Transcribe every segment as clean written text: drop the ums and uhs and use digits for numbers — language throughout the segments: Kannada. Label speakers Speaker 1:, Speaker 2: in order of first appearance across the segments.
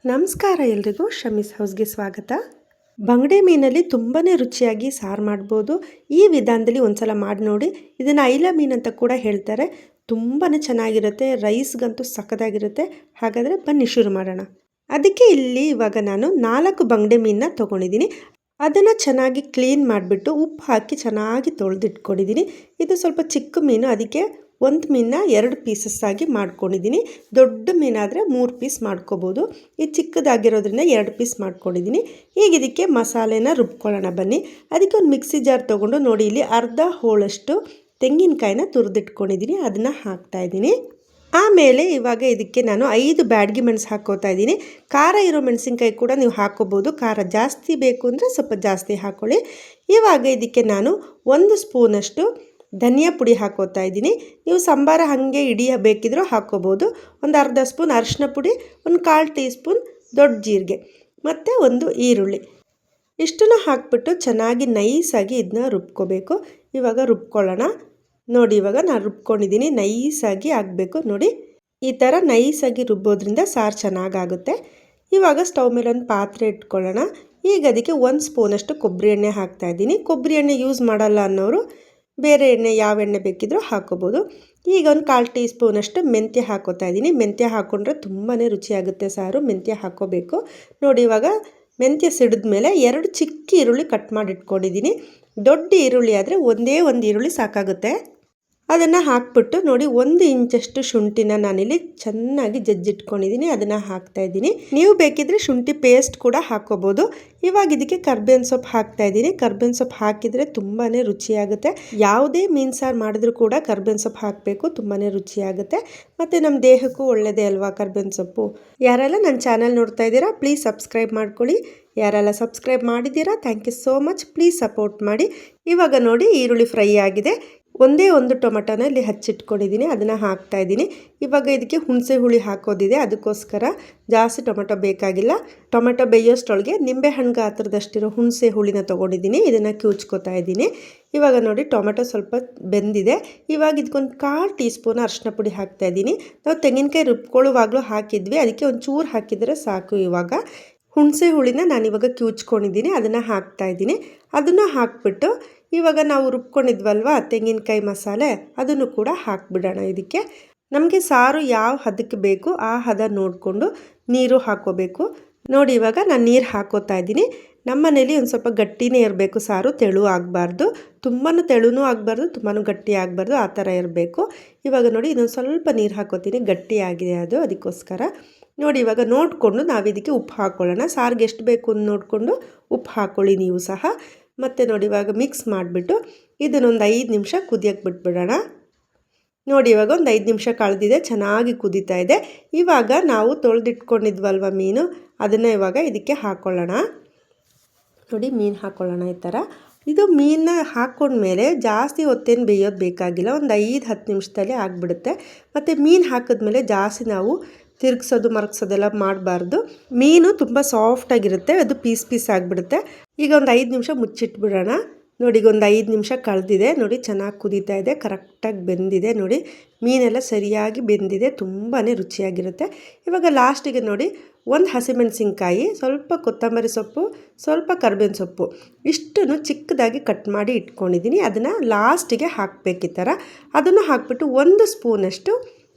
Speaker 1: ನಮಸ್ಕಾರ ಎಲ್ರಿಗೂ ಶಮೀಸ್ ಹೌಸ್ಗೆ ಸ್ವಾಗತ. ಬಂಗಡೆ ಮೀನಲ್ಲಿ ತುಂಬಾ ರುಚಿಯಾಗಿ ಸಾರು ಮಾಡ್ಬೋದು. ಈ ವಿಧಾನದಲ್ಲಿ ಒಂದ್ಸಲ ಮಾಡಿ ನೋಡಿ. ಇದನ್ನು ಐಲ ಮೀನು ಅಂತ ಕೂಡ ಹೇಳ್ತಾರೆ. ತುಂಬಾ ಚೆನ್ನಾಗಿರುತ್ತೆ, ರೈಸ್ಗಂತೂ ಸಖತ್ತಾಗಿರುತ್ತೆ. ಹಾಗಾದರೆ ಬನ್ನಿ ಶುರು ಮಾಡೋಣ. ಅದಕ್ಕೆ ಇಲ್ಲಿ ಇವಾಗ ನಾನು 4 ಬಂಗಡೆ ಮೀನನ್ನ ತೊಗೊಂಡಿದ್ದೀನಿ. ಅದನ್ನು ಚೆನ್ನಾಗಿ ಕ್ಲೀನ್ ಮಾಡಿಬಿಟ್ಟು ಉಪ್ಪು ಹಾಕಿ ಚೆನ್ನಾಗಿ ತೊಳೆದಿಟ್ಕೊಂಡಿದ್ದೀನಿ. ಇದು ಸ್ವಲ್ಪ ಚಿಕ್ಕ ಮೀನು, ಅದಕ್ಕೆ ಒಂದು ಮೀನನ್ನ 2 ಪೀಸಸ್ ಆಗಿ ಮಾಡ್ಕೊಂಡಿದ್ದೀನಿ. ದೊಡ್ಡ ಮೀನಾದರೆ 3 ಪೀಸ್ ಮಾಡ್ಕೋಬೋದು. ಇದು ಚಿಕ್ಕದಾಗಿರೋದ್ರಿಂದ 2 ಪೀಸ್ ಮಾಡ್ಕೊಂಡಿದ್ದೀನಿ. ಈಗ ಇದಕ್ಕೆ ಮಸಾಲೆನ ರುಬ್ಕೊಳ್ಳೋಣ ಬನ್ನಿ. ಅದಕ್ಕೆ ಒಂದು ಮಿಕ್ಸಿ ಜಾರ್ ತೊಗೊಂಡು ನೋಡಿ, ಇಲ್ಲಿ ಅರ್ಧ ಹೋಳಷ್ಟು ತೆಂಗಿನಕಾಯಿನ ತುರಿದಿಟ್ಕೊಂಡಿದ್ದೀನಿ, ಅದನ್ನು ಹಾಕ್ತಾಯಿದ್ದೀನಿ. ಆಮೇಲೆ ಇವಾಗ ಇದಕ್ಕೆ ನಾನು 5 ಬ್ಯಾಡಗಿ ಮೆಣಸು ಹಾಕ್ಕೋತಾ ಇದ್ದೀನಿ. ಖಾರ ಇರೋ ಮೆಣಸಿನ್ಕಾಯಿ ಕೂಡ ನೀವು ಹಾಕ್ಕೋಬೋದು. ಖಾರ ಜಾಸ್ತಿ ಬೇಕು ಅಂದರೆ ಸ್ವಲ್ಪ ಜಾಸ್ತಿ ಹಾಕ್ಕೊಳ್ಳಿ. ಇವಾಗ ಇದಕ್ಕೆ ನಾನು 1 ಸ್ಪೂನಷ್ಟು ಧನಿಯಾ ಪುಡಿ ಹಾಕ್ಕೋತಾ ಇದ್ದೀನಿ. ನೀವು ಸಾಂಬಾರು ಹಾಗೆ ಇಡೀ ಬೇಕಿದ್ರೂ ಹಾಕ್ಕೋಬೋದು. ಒಂದು ಅರ್ಧ ಸ್ಪೂನ್ ಅರಿಶಿನ ಪುಡಿ, ಒಂದು 1/4 ಟೀ ಸ್ಪೂನ್ ದೊಡ್ಡ ಜೀರಿಗೆ ಮತ್ತು 1 ಈರುಳ್ಳಿ, ಇಷ್ಟನ್ನು ಹಾಕ್ಬಿಟ್ಟು ಚೆನ್ನಾಗಿ ನೈಸಾಗಿ ಇದನ್ನ ರುಬ್ಕೋಬೇಕು. ಇವಾಗ ರುಬ್ಕೊಳ್ಳೋಣ. ನೋಡಿ, ಇವಾಗ ನಾನು ರುಬ್ಕೊಂಡಿದ್ದೀನಿ. ನೈಸಾಗಿ ಆಗಬೇಕು ನೋಡಿ. ಈ ಥರ ನೈಸಾಗಿ ರುಬ್ಬೋದ್ರಿಂದ ಸಾರು ಚೆನ್ನಾಗಾಗುತ್ತೆ. ಇವಾಗ ಸ್ಟವ್ ಮೇಲೆ ಒಂದು ಪಾತ್ರೆ ಇಟ್ಕೊಳ್ಳೋಣ. ಈಗ ಅದಕ್ಕೆ 1 ಸ್ಪೂನಷ್ಟು ಕೊಬ್ಬರಿ ಎಣ್ಣೆ ಹಾಕ್ತಾಯಿದ್ದೀನಿ. ಕೊಬ್ಬರಿ ಎಣ್ಣೆ ಯೂಸ್ ಮಾಡಲ್ಲ ಅನ್ನೋರು ಬೇರೆ ಎಣ್ಣೆ, ಯಾವ ಎಣ್ಣೆ ಬೇಕಿದ್ರೂ ಹಾಕ್ಕೋಬೋದು. ಈಗ ಒಂದು 1/4 ಟೀ ಸ್ಪೂನಷ್ಟು ಮೆಂತ್ಯ ಹಾಕ್ಕೋತಾ ಇದ್ದೀನಿ. ಮೆಂತ್ಯ ಹಾಕ್ಕೊಂಡ್ರೆ ತುಂಬಾ ರುಚಿಯಾಗುತ್ತೆ ಸಾರು, ಮೆಂತ್ಯ ಹಾಕ್ಕೋಬೇಕು. ನೋಡಿ, ಇವಾಗ ಮೆಂತ್ಯ ಸಿಡಿದ ಮೇಲೆ 2 ಚಿಕ್ಕ ಈರುಳ್ಳಿ ಕಟ್ ಮಾಡಿ ಇಟ್ಕೊಂಡಿದ್ದೀನಿ. ದೊಡ್ಡ ಈರುಳ್ಳಿ ಆದರೆ ಒಂದೇ ಒಂದು ಈರುಳ್ಳಿ ಸಾಕಾಗುತ್ತೆ. ಅದನ್ನು ಹಾಕ್ಬಿಟ್ಟು ನೋಡಿ, 1 ಇಂಚಷ್ಟು ಶುಂಠಿನ ನಾನಿಲ್ಲಿ ಚೆನ್ನಾಗಿ ಜಜ್ಜಿಟ್ಕೊಂಡಿದ್ದೀನಿ, ಅದನ್ನು ಹಾಕ್ತಾಯಿದ್ದೀನಿ. ನೀವು ಬೇಕಿದ್ರೆ ಶುಂಠಿ ಪೇಸ್ಟ್ ಕೂಡ ಹಾಕ್ಕೋಬೋದು. ಇವಾಗ ಇದಕ್ಕೆ ಕರ್ಬೇವಿನ ಸೊಪ್ಪು ಹಾಕ್ತಾಯಿದ್ದೀನಿ. ಕರ್ಬೇವಿನ ಸೊಪ್ಪು ಹಾಕಿದರೆ ತುಂಬಾ ರುಚಿಯಾಗುತ್ತೆ. ಯಾವುದೇ ಮೀನು ಸಾರು ಮಾಡಿದ್ರೂ ಕೂಡ ಕರ್ಬೇವಿನ ಸೊಪ್ಪು ಹಾಕಬೇಕು, ತುಂಬಾ ರುಚಿಯಾಗುತ್ತೆ. ಮತ್ತು ನಮ್ಮ ದೇಹಕ್ಕೂ ಒಳ್ಳೆಯದೇ ಅಲ್ವಾ ಕರ್ಬೇವಿನ ಸೊಪ್ಪು. ಯಾರೆಲ್ಲ ನನ್ನ ಚಾನಲ್ ನೋಡ್ತಾ ಇದ್ದೀರಾ ಪ್ಲೀಸ್ ಸಬ್ಸ್ಕ್ರೈಬ್ ಮಾಡ್ಕೊಳ್ಳಿ. ಯಾರೆಲ್ಲ ಸಬ್ಸ್ಕ್ರೈಬ್ ಮಾಡಿದ್ದೀರಾ thank you so much. Please support ಮಾಡಿ. ಇವಾಗ ನೋಡಿ, ಈರುಳ್ಳಿ ಫ್ರೈ ಆಗಿದೆ. ಒಂದೇ ಒಂದು ಟೊಮೆಟೊನ ಇಲ್ಲಿ ಹಚ್ಚಿಟ್ಕೊಂಡಿದ್ದೀನಿ, ಅದನ್ನು ಹಾಕ್ತಾಯಿದ್ದೀನಿ. ಇವಾಗ ಇದಕ್ಕೆ ಹುಣಸೆ ಹುಳಿ ಹಾಕೋದಿದೆ, ಅದಕ್ಕೋಸ್ಕರ ಜಾಸ್ತಿ ಟೊಮೆಟೊ ಬೇಕಾಗಿಲ್ಲ. ಟೊಮೆಟೊ ಬೇಯೋಷ್ಟೊಳಗೆ ನಿಂಬೆಹಣ್ಣು ಗಾತ್ರದಷ್ಟಿರೋ ಹುಣಸೆ ಹುಳಿನ ತೊಗೊಂಡಿದ್ದೀನಿ, ಇದನ್ನು ಕಿವುಚ್ಕೋತಾ ಇದ್ದೀನಿ. ಇವಾಗ ನೋಡಿ, ಟೊಮೆಟೊ ಸ್ವಲ್ಪ ಬೆಂದಿದೆ. ಇವಾಗ ಇದಕ್ಕೊಂದು 1/4 ಟೀ ಸ್ಪೂನ್ ಅರಿಶಿನ ಪುಡಿ ಹಾಕ್ತಾಯಿದ್ದೀನಿ. ನಾವು ತೆಂಗಿನಕಾಯಿ ರುಬ್ಕೊಳ್ಳುವಾಗಲೂ ಹಾಕಿದ್ವಿ, ಅದಕ್ಕೆ ಒಂದು ಚೂರು ಹಾಕಿದರೆ ಸಾಕು. ಇವಾಗ ಹುಣಸೆ ಹುಳಿನ ನಾನಿವಾಗ ಕಿವುಚ್ಕೊಂಡಿದ್ದೀನಿ, ಅದನ್ನು ಹಾಕ್ತಾಯಿದ್ದೀನಿ. ಅದನ್ನು ಹಾಕ್ಬಿಟ್ಟು ಇವಾಗ ನಾವು ರುಬ್ಕೊಂಡಿದ್ವಲ್ವ ತೆಂಗಿನಕಾಯಿ ಮಸಾಲೆ, ಅದನ್ನು ಕೂಡ ಹಾಕ್ಬಿಡೋಣ. ಇದಕ್ಕೆ ನಮಗೆ ಸಾರು ಯಾವ ಹದಕ್ಕೆ ಬೇಕು ಆ ಹದ ನೋಡಿಕೊಂಡು ನೀರು ಹಾಕ್ಕೋಬೇಕು. ನೋಡಿ, ಇವಾಗ ನಾನು ನೀರು ಹಾಕ್ಕೋತಾ ಇದ್ದೀನಿ. ನಮ್ಮ ಮನೇಲಿ ಒಂದು ಸ್ವಲ್ಪ ಗಟ್ಟಿನೇ ಇರಬೇಕು ಸಾರು, ತೆಳು ಆಗಬಾರ್ದು, ತುಂಬಾ ತೆಳುನೂ ಆಗಬಾರ್ದು, ತುಂಬಾ ಗಟ್ಟಿ ಆಗಬಾರ್ದು, ಆ ಥರ ಇರಬೇಕು. ಇವಾಗ ನೋಡಿ, ಇನ್ನೊಂದು ಸ್ವಲ್ಪ ನೀರು ಹಾಕ್ಕೋತೀನಿ, ಗಟ್ಟಿಯಾಗಿದೆ ಅದು, ಅದಕ್ಕೋಸ್ಕರ. ನೋಡಿ, ಇವಾಗ ನೋಡಿಕೊಂಡು ನಾವಿದಕ್ಕೆ ಉಪ್ಪು ಹಾಕ್ಕೊಳ್ಳೋಣ. ಸಾರಿಗೆ ಎಷ್ಟು ಬೇಕು ಅಂತ ನೋಡಿಕೊಂಡು ಉಪ್ಪು ಹಾಕ್ಕೊಳ್ಳಿ ನೀವು ಸಹ. ಮತ್ತು ನೋಡಿ, ಇವಾಗ ಮಿಕ್ಸ್ ಮಾಡಿಬಿಟ್ಟು ಇದನ್ನೊಂದು 5 ನಿಮಿಷ ಕುದಿಯೋಕ್ಕೆ ಬಿಟ್ಬಿಡೋಣ. ನೋಡಿ, ಇವಾಗ ಒಂದು 5 ನಿಮಿಷ ಕಳೆದಿದೆ, ಚೆನ್ನಾಗಿ ಕುದೀತಾ ಇದೆ. ಇವಾಗ ನಾವು ತೊಳೆದಿಟ್ಕೊಂಡಿದ್ವಲ್ವ ಮೀನು, ಅದನ್ನು ಇವಾಗ ಇದಕ್ಕೆ ಹಾಕ್ಕೊಳ್ಳೋಣ. ನೋಡಿ, ಮೀನು ಹಾಕ್ಕೊಳ್ಳೋಣ ಈ ಥರ. ಇದು ಮೀನನ್ನ ಹಾಕ್ಕೊಂಡ್ಮೇಲೆ ಜಾಸ್ತಿ ಹೊತ್ತೇನು ಬೇಯೋದು ಬೇಕಾಗಿಲ್ಲ, ಒಂದು 5-10 ನಿಮಿಷದಲ್ಲಿ ಆಗಿಬಿಡುತ್ತೆ. ಮತ್ತು ಮೀನು ಹಾಕಿದ್ಮೇಲೆ ಜಾಸ್ತಿ ನಾವು ತಿರುಗಿಸೋದು ಮರಗಿಸೋದೆಲ್ಲ ಮಾಡಬಾರ್ದು. ಮೀನು ತುಂಬ ಸಾಫ್ಟಾಗಿರುತ್ತೆ, ಅದು ಪೀಸ್ ಆಗಿಬಿಡುತ್ತೆ. ಈಗ ಒಂದು 5 ನಿಮಿಷ ಮುಚ್ಚಿಟ್ಬಿಡೋಣ. ನೋಡಿ, ಈಗ ಒಂದು 5 ನಿಮಿಷ ಕಳೆದಿದೆ. ನೋಡಿ, ಚೆನ್ನಾಗಿ ಕುದೀತಾ ಇದೆ, ಕರೆಕ್ಟಾಗಿ ಬೆಂದಿದೆ. ನೋಡಿ, ಮೀನೆಲ್ಲ ಸರಿಯಾಗಿ ಬೆಂದಿದೆ, ತುಂಬಾ ರುಚಿಯಾಗಿರುತ್ತೆ. ಇವಾಗ ಲಾಸ್ಟಿಗೆ ನೋಡಿ, 1 ಹಸಿಮೆಣಸಿನ್ಕಾಯಿ, ಸ್ವಲ್ಪ ಕೊತ್ತಂಬರಿ ಸೊಪ್ಪು, ಸ್ವಲ್ಪ ಕರ್ಬೇವಿನ ಸೊಪ್ಪು, ಇಷ್ಟನ್ನು ಚಿಕ್ಕದಾಗಿ ಕಟ್ ಮಾಡಿ ಇಟ್ಕೊಂಡಿದ್ದೀನಿ. ಅದನ್ನು ಲಾಸ್ಟಿಗೆ ಹಾಕಬೇಕು ಈ ಥರ. ಅದನ್ನು ಹಾಕ್ಬಿಟ್ಟು 1 ಸ್ಪೂನಷ್ಟು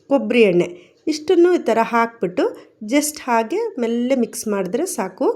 Speaker 1: ಕೊಬ್ಬರಿ ಎಣ್ಣೆ, ಇಷ್ಟನ್ನು ಈ ಥರ ಹಾಕ್ಬಿಟ್ಟು ಜಸ್ಟ್ ಹಾಗೆ ಮೆಲ್ಲೆ ಮಿಕ್ಸ್ ಮಾಡಿದ್ರೆ ಸಾಕು.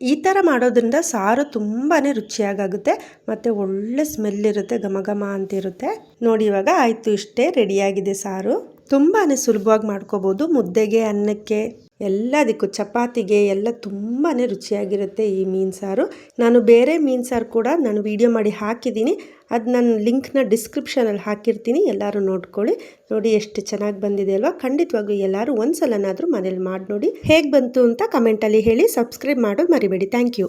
Speaker 1: ಈ ಥರ ಮಾಡೋದ್ರಿಂದ ಸಾರು ತುಂಬಾ ರುಚಿಯಾಗುತ್ತೆ ಮತ್ತು ಒಳ್ಳೆ ಸ್ಮೆಲ್ ಇರುತ್ತೆ, ಘಮ ಘಮ ಅಂತಿರುತ್ತೆ. ನೋಡಿ, ಇವಾಗ ಆಯಿತು, ಇಷ್ಟೇ ರೆಡಿಯಾಗಿದೆ ಸಾರು. ತುಂಬಾ ಸುಲಭವಾಗಿ ಮಾಡ್ಕೋಬೋದು. ಮುದ್ದೆಗೆ, ಅನ್ನಕ್ಕೆ, ಎಲ್ಲದಕ್ಕೂ, ಚಪಾತಿಗೆ ಎಲ್ಲ ತುಂಬಾ ರುಚಿಯಾಗಿರುತ್ತೆ ಈ ಮೀನು ಸಾರು. ನಾನು ಬೇರೆ ಮೀನು ಸಾರು ಕೂಡ ನಾನು ವಿಡಿಯೋ ಮಾಡಿ ಹಾಕಿದ್ದೀನಿ, ಅದು ನಾನು ಲಿಂಕ್ನ ಡಿಸ್ಕ್ರಿಪ್ಷನಲ್ಲಿ ಹಾಕಿರ್ತೀನಿ, ಎಲ್ಲರೂ ನೋಡ್ಕೊಳ್ಳಿ. ನೋಡಿ, ಎಷ್ಟು ಚೆನ್ನಾಗಿ ಬಂದಿದೆ ಅಲ್ವಾ. ಖಂಡಿತವಾಗ್ಲೂ ಎಲ್ಲರೂ ಒಂದು ಸಲನಾದರೂ ಮನೇಲಿ ಮಾಡಿ ನೋಡಿ. ಹೇಗೆ ಬಂತು ಅಂತ ಕಮೆಂಟಲ್ಲಿ ಹೇಳಿ. ಸಬ್ಸ್ಕ್ರೈಬ್ ಮಾಡೋದು ಮರಿಬೇಡಿ. Thank you.